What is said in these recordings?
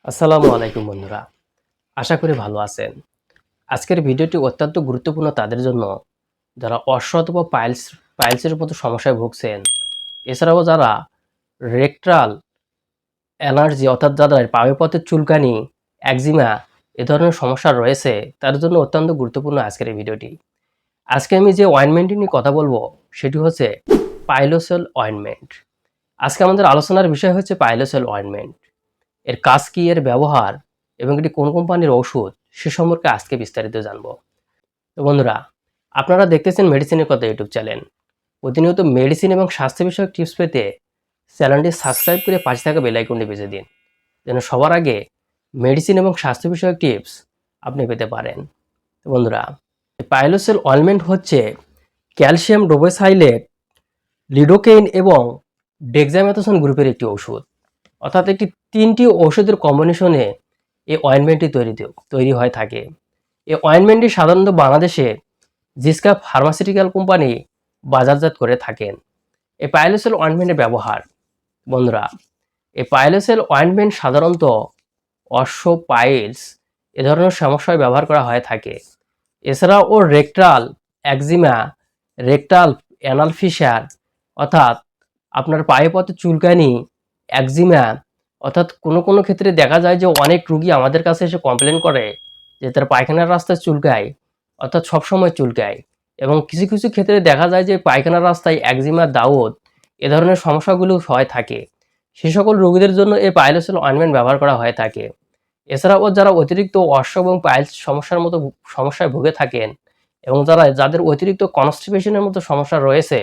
আসসালামু আলাইকুম বন্ধুরা, আশা করি ভালো আছেন। আজকের ভিডিওটি অত্যন্ত গুরুত্বপূর্ণ তাদের জন্য যারা অর্শ অথবা পাইলসের মতো সমস্যায় ভুগছেন। এছাড়াও যারা রেকটাল অ্যালার্জি অর্থাৎ যাদের পায়ুপথের চুলকানি, একজিমা এ ধরনের সমস্যা রয়েছে তার জন্য অত্যন্ত গুরুত্বপূর্ণ আজকের এই ভিডিওটি। আজকে আমি যে অয়েনমেন্টটি নিয়ে কথা বলবো সেটি হচ্ছে পাইলোসেল অয়েনমেন্ট। আজকে আমাদের আলোচনার বিষয় হচ্ছে পাইলোসেল অয়েনমেন্ট। এর কাজ কি, এর ব্যবহার এবং এটি কোন কোম্পানির ওষুধ সে সম্পর্কে আজকে বিস্তারিত জানবো। তো বন্ধুরা, আপনারা দেখতেছেন মেডিসিনের কথা ইউটিউব চ্যানেল। প্রতিনিয়ত মেডিসিন এবং স্বাস্থ্য বিষয়ক টিপস পেতে চ্যানেলটি সাবস্ক্রাইব করে পাশে থাকা বেল আইকনটি বেজে দিন, যেন সবার আগে মেডিসিন এবং স্বাস্থ্য বিষয়ক টিপস আপনি পেতে পারেন। তো বন্ধুরা, পাইলোসেল অয়েনমেন্ট হচ্ছে ক্যালসিয়াম ডোবোসাইলেট, লিডোকেইন এবং ডেক্সামেথাসোন গ্রুপের একটি ওষুধ। অর্থাৎ একটি 3টি ঔষধের কম্বিনেশনে এই অয়েনমেন্টটি তৈরি হয়ে থাকে। এই অয়েনমেন্টটি সাধারণত বাংলাদেশে জিসকা ফার্মাসিউটিক্যাল কোম্পানি বাজারজাত করে থাকেন। এই পাইলোসেল অয়েনমেন্টের ব্যবহার বন্ধুরা, এই পাইলোসেল অয়েনমেন্ট সাধারণত অশ্ব, পাইলস এ ধরনের সমস্যায় ব্যবহার করা হয়ে থাকে। এছাড়াও rectal eczema, rectal anal fisher অর্থাৎ আপনার পায়ে পথে চুলকানি, একজিমা অর্থাৎ কোনো ক্ষেত্রে দেখা যায় যে অনেক রুগী আমাদের কাছে এসে কমপ্লেন করে যে তার পায়খানার রাস্তায় চুলকায়, অর্থাৎ সবসময় চুলকায়। এবং কিছু ক্ষেত্রে দেখা যায় যে পায়খানার রাস্তায় একজিমা, দাউদ এ ধরনের সমস্যাগুলো হয়ে থাকে। সে সকল রোগীদের জন্য এই পাইলোসেল অয়েনমেন্ট ব্যবহার করা হয়ে থাকে। এছাড়াও যারা অতিরিক্ত অর্শ এবং পাইলস সমস্যার মতো সমস্যায় ভুগে থাকেন এবং যাদের অতিরিক্ত কনস্টিপেশনের মতো সমস্যা রয়েছে,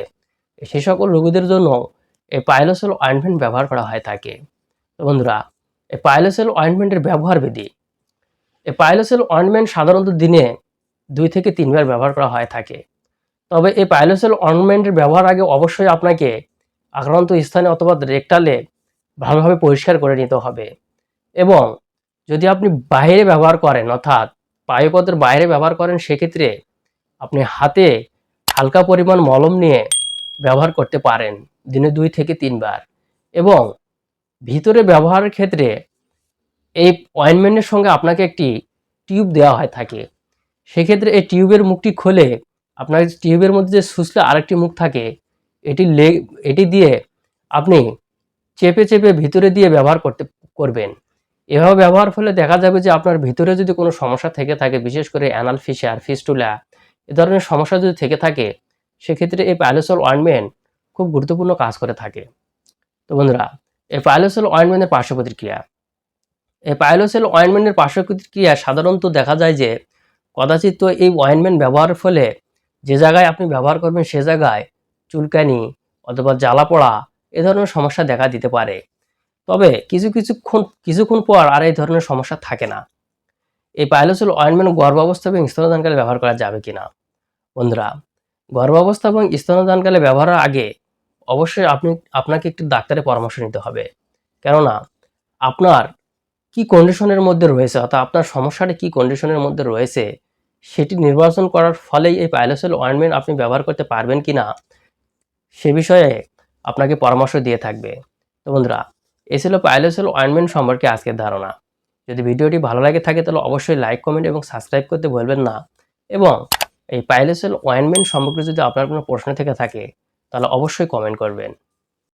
সেই সকল রোগীদের জন্য এই পাইলোসেল অয়েনমেন্ট ব্যবহার করা হয়ে থাকে। তো বন্ধুরা, এই পাইলোসেল অয়েনমেন্টের ব্যবহার বিধি। এই পাইলোসেল অয়েনমেন্ট সাধারণত দিনে 2 থেকে 3 বার ব্যবহার করা হয়ে থাকে। তবে এই পাইলোসেল অয়েনমেন্টের ব্যবহার আগে অবশ্যই আপনাকে আক্রান্ত স্থানে অথবা রেকটালে ভালোভাবে পরিষ্কার করে নিতে হবে। এবং যদি আপনি বাইরে ব্যবহার করেন অর্থাৎ পায়ুপথের বাইরে ব্যবহার করেন, সেক্ষেত্রে আপনি হাতে হালকা পরিমাণ মলম নিয়ে ব্যবহার করতে পারেন দিনে 2 থেকে 3 বার। এবং ভিতরে ব্যবহারের ক্ষেত্রে এই অয়েনমেন্টের সঙ্গে আপনাকে একটি টিউব দেওয়া হয় থাকে। সেক্ষেত্রে এই টিউবের মুখটি খুলে আপনার টিউবের মধ্যে যে সুচলে আরেকটি মুখ থাকে, এটি দিয়ে আপনি চেপে ভিতরে দিয়ে ব্যবহার করবেন। এভাবে ব্যবহার ফলে দেখা যাবে যে আপনার ভিতরে যদি কোনো সমস্যা থেকে থাকে, বিশেষ করে অ্যানাল ফিশার, ফিস্টুলা এ ধরনের সমস্যা যদি থেকে থাকে, সেক্ষেত্রে এই পাইলোসেল অয়েনমেন্ট খুব গুরুত্বপূর্ণ কাজ করে থাকে। তো বন্ধুরা, এই পাইলোসেল অয়েনমেন্টের পার্শ্ব প্রতিক্রিয়া। এই পাইলোসেল অয়েনমেন্টের পার্শ্ব প্রতিক্রিয়া সাধারণত দেখা যায় যে কদাচিৎ এই অয়েনমেন্ট ব্যবহারের ফলে যে জায়গায় আপনি ব্যবহার করবেন সে জায়গায় চুলকানি অথবা জ্বালা পোড়া এ ধরনের সমস্যা দেখা দিতে পারে। তবে কিছুক্ষণ পর আর এই ধরনের সমস্যা থাকে না। এই পাইলোসেল অয়েনমেন্ট গর্ভাবস্থা এবং স্তন্যদানকালে ব্যবহার করা যাবে কিনা। বন্ধুরা, গর্ভাবস্থা এবং স্তন্যদানকালে ব্যবহারের আগে অবশ্যই আপনাকে একটি ডাক্তারের পরামর্শ নিতে হবে। কেননা আপনার কি কন্ডিশনের মধ্যে রয়েছে অর্থাৎ আপনার সমস্যাটা কি কন্ডিশনের মধ্যে রয়েছে সেটি নির্বাচন করার ফলেই এই পাইলোসেল অয়েনমেন্ট আপনি ব্যবহার করতে পারবেন কিনা সে বিষয়ে আপনাকে পরামর্শ দিয়ে থাকবে। তো বন্ধুরা, এই ছিল পাইলোসেল অয়েনমেন্ট সম্পর্কে আজকের ধারণা। যদি ভিডিওটি ভালো লাগে থাকে তাহলে অবশ্যই লাইক, কমেন্ট এবং সাবস্ক্রাইব করতে ভুলবেন না। এবং এই পাইলোসেল অয়েনমেন্ট সম্পর্কে যদি আপনার কোনো প্রশ্ন থেকে থাকে তাহলে অবশ্যই কমেন্ট করবেন।